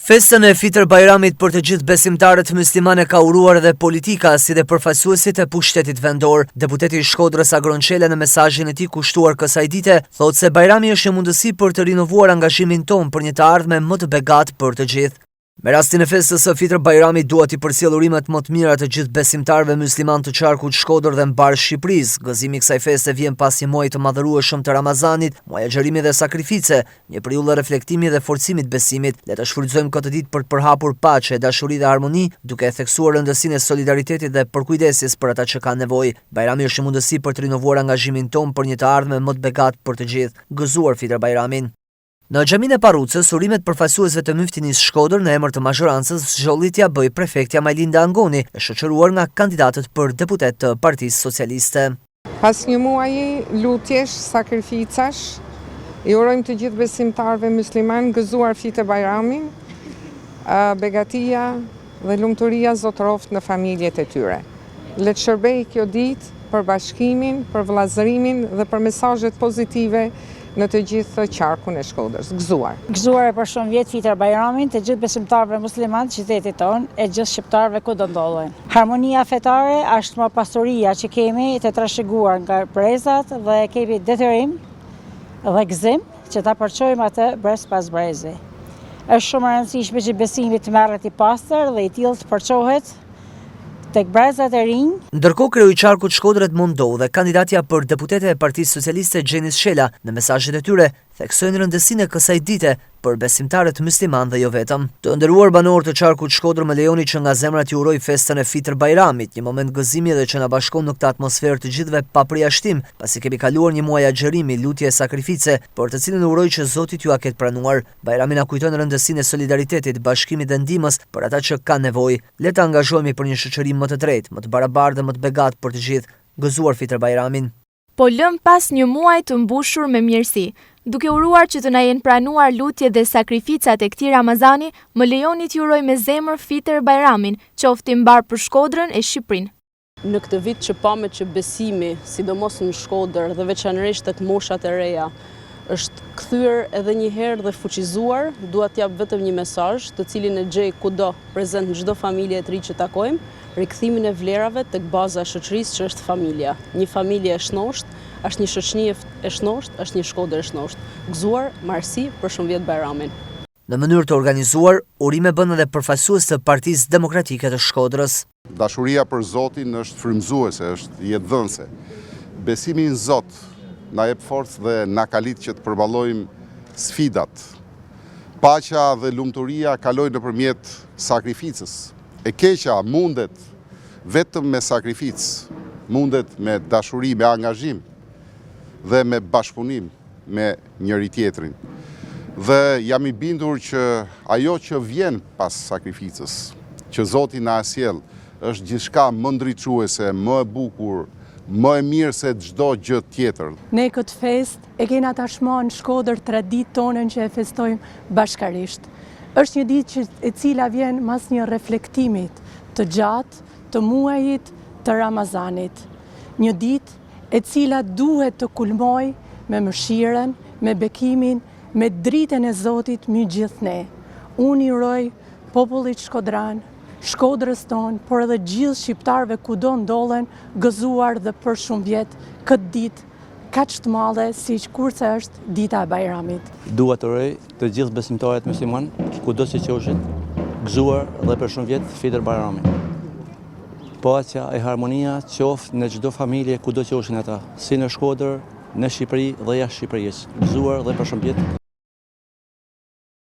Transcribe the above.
Festën e Fitër Bajramit për të gjithë besimtarët muslimane ka uruar edhe politika, si dhe përfaqësuesit e pushtetit vendor. Deputeti i Shkodrës Agron Çela në mesazhin e tij kushtuar kësaj dite, thotë se Bajrami është një mundësi për të rinovuar angazhimin tonë për një të ardhme më të begatë për të gjithë. Me rastin e festës së Fitër Bajramit duhet i përcjell urimet më të mira të gjithë besimtarëve musliman të qarkut Shkodër dhe mbar Shqipërisë. Gëzimi i kësaj feste vjen pas një muaji të madhërueshëm të Ramazanit, muaj agjërimi dhe sakrifice, një periudhë reflektimi dhe forcimit besimit. Le të shfrytëzojmë këtë ditë për të përhapur paqe, dashuri dhe harmoni, duke e theksuar rëndësinë e solidaritetit dhe përkujdesjes për ata që kanë nevojë. Bajrami është një mundësi për të rinovuar angazhimin tonë për një të ardhme më të begatë për të gjithë. Gëzuar Fitër Bajramin. Në xhamin e Parrucës, urimet përfaqësuesve të Myftinisë Shkodër në emër të mazhorancës zgjollitja bëi prefektja Majlinda Angoni, e shoqëruar nga kandidatët për deputet të Partisë Socialiste. Pas një muaji lutjesh, sakrificash, i urojmë të gjithë besimtarëve musliman gëzuar Fitër Bajramin, begatia dhe lumturia zotëroft në familjet e tyre. Le të shërbej kjo ditë për bashkimin, për vëllazërimin dhe për mesazhet pozitive në të gjithë qarkun e Shkodrës. Gëzuar. Gëzuar e për shumë vjetë Fitër Bajramin të gjithë besimtarëve musliman të qytetit tonë e gjithë shqiptarëve ku do ndodhen. Harmonia fetare është më pasuria që kemi të trashëguar nga brezat dhe kemi detyrim dhe gëzim që ta përçojmë atë brez pas brezi. Është shumë e rëndësishme që besimi të merret i pastër dhe i tillë të përçohet tek brezat e rinj. Ndërkohë kreu i qarkut Shkodrës Mundohu dhe kandidatja për deputete e Partisë Socialiste Xhenis Shela në mesazhet e tyre theksojnë rëndësinë e kësaj dite për besimtarët musliman dhe jo vetëm. Të nderuar banorë të qarkut Shkodër, më lejoni që nga zemra t'ju uroj festën e Fitër Bajramit, një moment gëzimi dhe që na bashkon në këtë atmosferë të gjithëve pa përjashtim, pasi kemi kaluar një muaj agjërimi, lutje e sakrifice, për të cilën uroj që Zoti t'ju a ketë pranuar. Bajrami na kujton rëndësinë e solidaritetit, bashkimit dhe ndihmës për ata që kanë nevojë. Le të angazhohemi për një shoqëri më të drejtë, më të barabartë dhe më të begatë për të gjithë. Gëzuar Fitër Bajramin. Po lëm pas një muaj të mbushur me mirësi. Duke uruar që të na jenë pranuar lutje dhe sakrificat e këtij Ramazani, më lejoni t'ju uroj me zemër Fitër Bajramin, qoftë i mbar për Shkodrën e Shqipërinë. Në këtë vit që pamë që besimi, sidomos në Shkodër dhe veçanërisht tek moshat e reja, është kthyer edhe një herë dhe fuqizuar, dua t'jap vetëm një mesazh, të cilin e gjej kudo, prezent në çdo familje e ri që takojmë, rikthimin e vlerave tek baza e shoqërisë që është familja. Një familje e shnosht, është një shoqëni e shnosht, është një Shkodër e shnosht. Gëzuar, marsi për shumë vjet Bajramin. Në mënyrë të organizuar, urime bën edhe përfaqësues të Partisë Demokratike të Shkodrës. Dashuria për Zotin është frymëzuese, është jetëdhënëse. Besimi në Zot na jep forcë dhe na kalit që të përballojmë sfidat. Paqja dhe lumturia kalojnë nëpërmjet sakrificës. E keqja mundet vetëm me sakrificë, mundet me dashuri, me angazhim dhe me bashkëpunim me njëri tjetrin. Dhe jam i bindur që ajo që vjen pas sakrificës, që Zoti na sjell, është gjithçka më ndriçuese, më e bukur, më e mirë se çdo gjë tjetër. Ne këtë fest e kena tashmë në Shkodër traditë tonën që e festojmë bashkarisht. Është një ditë e cila vjen mas një reflektimit të gjatë të muajit të Ramazanit. Një ditë e cila duhet të kulmoj me mëshiren, me bekimin, me dritën e Zotit mbi gjithë ne. Unë i uroj popullit shkodran, Shkodrës tonë, por edhe gjithë shqiptarëve kudo ndodhen, gëzuar dhe për shumë vjet këtë ditë kaq të madhe siç kurse është dita e Bajramit. Dua të uroj të gjithë besimtarët musliman, kudo që qofshin, gëzuar dhe për shumë vjet Fitër Bajramin. Paqja e harmonia qoftë në çdo familje kudo që qofshin ata, si në Shkodër, në Shqipëri dhe jashtë Shqipërisë. Gëzuar dhe për shumë vjet.